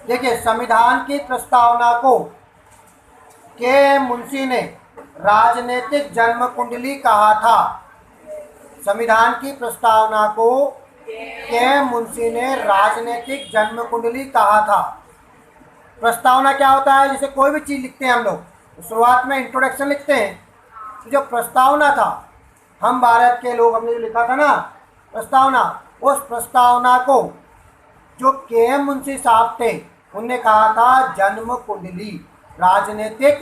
देखिए, संविधान की प्रस्तावना को के मुंशी ने राजनीतिक जन्म कुंडली कहा था। संविधान की प्रस्तावना को के मुंशी ने राजनीतिक जन्म कुंडली कहा था। प्रस्तावना क्या होता है? जैसे कोई भी चीज़ लिखते हैं हम लोग, शुरुआत में इंट्रोडक्शन लिखते हैं, तो जो प्रस्तावना था, हम भारत के लोग, हमने जो लिखा था ना प्रस्तावना, उस प्रस्तावना को जो के मुंशी साहब थे उनने कहा था जन्म कुंडली, राजनीतिक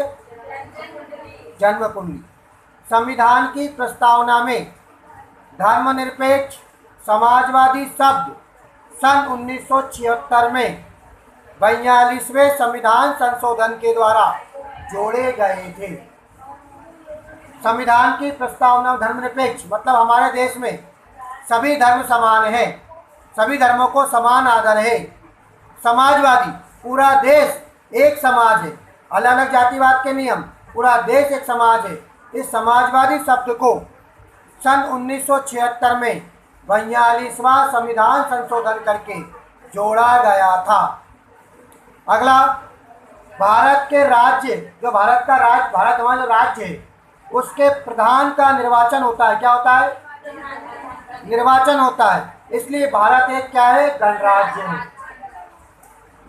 जन्म कुंडली। संविधान की प्रस्तावना में धर्मनिरपेक्ष समाजवादी शब्द सन 1976 में 42वें संविधान संशोधन के द्वारा जोड़े गए थे। संविधान की प्रस्तावना धर्मनिरपेक्ष मतलब हमारे देश में सभी धर्म समान हैं, सभी धर्मों को समान आदर है। समाजवादी, पूरा देश एक समाज है, अलग अलग जातिवाद के नियम, पूरा देश एक समाज है। इस समाजवादी शब्द को सन 1976 में 42वां संविधान संशोधन करके जोड़ा गया था। अगला, भारत के राज्य, जो भारत का राज्य, भारत हमारा जो राज्य है, उसके प्रधान का निर्वाचन होता है। क्या होता है? निर्वाचन होता है। इसलिए भारत एक क्या है? गणराज्य है।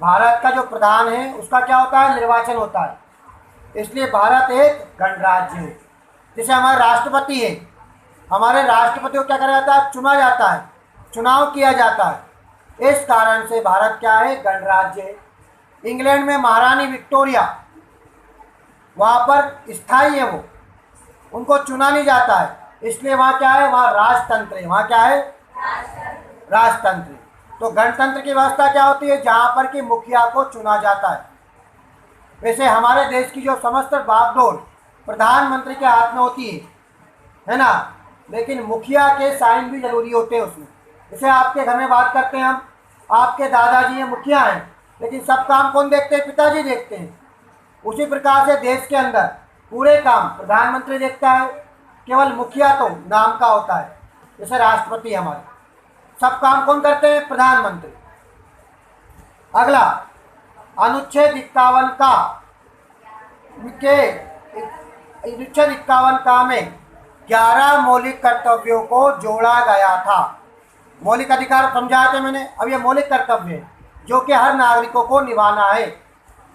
भारत का जो प्रधान है उसका क्या होता है? निर्वाचन होता है। इसलिए भारत एक गणराज्य है। जैसे हमारा राष्ट्रपति है, हमारे राष्ट्रपति को क्या करा जाता है? चुना जाता है, चुनाव किया जाता है। इस कारण से भारत क्या है? गणराज्य है। इंग्लैंड में महारानी विक्टोरिया, वहाँ पर स्थायी है, वो, उनको चुना नहीं जाता है, इसलिए वहाँ क्या है? वहाँ राजतंत्र है। वहाँ क्या है? राजतंत्र। तो गणतंत्र की व्यवस्था क्या होती है? जहाँ पर कि मुखिया को चुना जाता है। वैसे हमारे देश की जो समस्त बागडोर प्रधानमंत्री के हाथ में होती है ना, लेकिन मुखिया के साइन भी जरूरी होते हैं उसमें। जैसे आपके घर में बात करते हैं हम, आपके दादाजी हैं, मुखिया हैं, लेकिन सब काम कौन देखते हैं? पिताजी देखते हैं। उसी प्रकार से देश के अंदर पूरे काम प्रधानमंत्री देखता है, केवल मुखिया तो नाम का होता है। जैसे राष्ट्रपति हमारे, सब काम कौन करते हैं? प्रधानमंत्री। अगला, अनुच्छेद 51 का अनुच्छेद 51 का में 11 मौलिक कर्तव्यों को जोड़ा गया था। मौलिक अधिकार समझाए थे मैंने, अब ये मौलिक कर्तव्य है जो कि हर नागरिकों को निभाना है।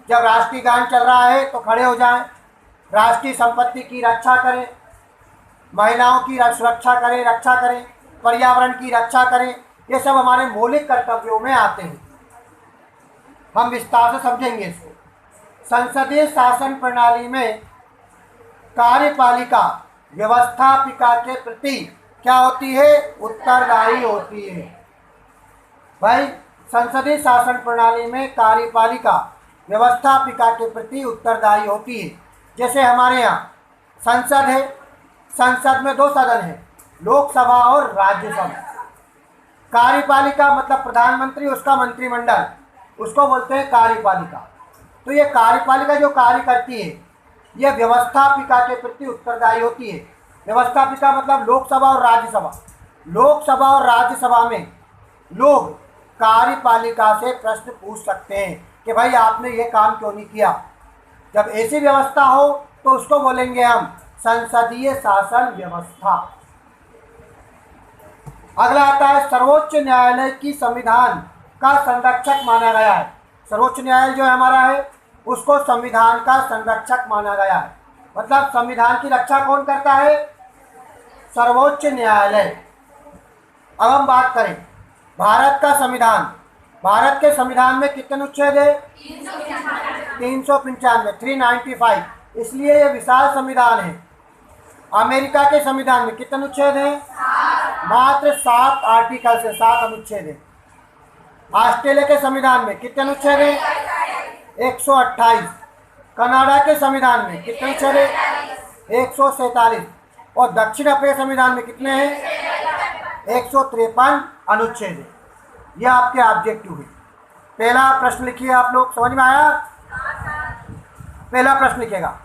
जब राष्ट्रीय गान चल रहा है तो खड़े हो जाएं, राष्ट्रीय संपत्ति की रक्षा करें, महिलाओं की सुरक्षा करें, रक्षा करें, पर्यावरण की रक्षा करें, ये सब हमारे मौलिक कर्तव्यों में आते हैं। हम विस्तार से समझेंगे इसको। संसदीय शासन प्रणाली में कार्यपालिका व्यवस्थापिका के प्रति क्या होती है? उत्तरदायी होती है। भाई, संसदीय शासन प्रणाली में कार्यपालिका व्यवस्थापिका के प्रति उत्तरदायी होती है। जैसे हमारे यहाँ संसद है, संसद में 2 सदन है, लोकसभा और राज्यसभा। कार्यपालिका मतलब प्रधानमंत्री, उसका मंत्रिमंडल, उसको बोलते हैं कार्यपालिका। तो ये कार्यपालिका जो कार्य करती है, यह व्यवस्थापिका के प्रति उत्तरदायी होती है। व्यवस्थापिका मतलब लोकसभा और राज्यसभा। लोकसभा और राज्यसभा में लोग कार्यपालिका से प्रश्न पूछ सकते हैं कि भाई आपने ये काम क्यों नहीं किया। जब ऐसी व्यवस्था हो तो उसको बोलेंगे हम संसदीय शासन व्यवस्था। अगला आता है, सर्वोच्च न्यायालय की संविधान का संरक्षक माना गया है। सर्वोच्च न्यायालय जो हमारा है उसको संविधान का संरक्षक माना गया है। मतलब संविधान की रक्षा कौन करता है? सर्वोच्च न्यायालय। अब हम बात करें भारत का संविधान। भारत के संविधान में कितने अनुच्छेद है? 395, 395। इसलिए ये विशाल संविधान है। अमेरिका के संविधान में कितने अनुच्छेद हैं? मात्र 7 आर्टिकल से 7 अनुच्छेद है। ऑस्ट्रेलिया के संविधान में कितने अनुच्छेद हैं? 128। कनाडा के संविधान में कितने अनुच्छेद हैं? 147। और दक्षिण अफ्रीका संविधान में कितने हैं? 153 अनुच्छेद है। यह आपके ऑब्जेक्टिव है। पहला प्रश्न लिखिए आप लोग, समझ में आया? पहला प्रश्न लिखिएगा।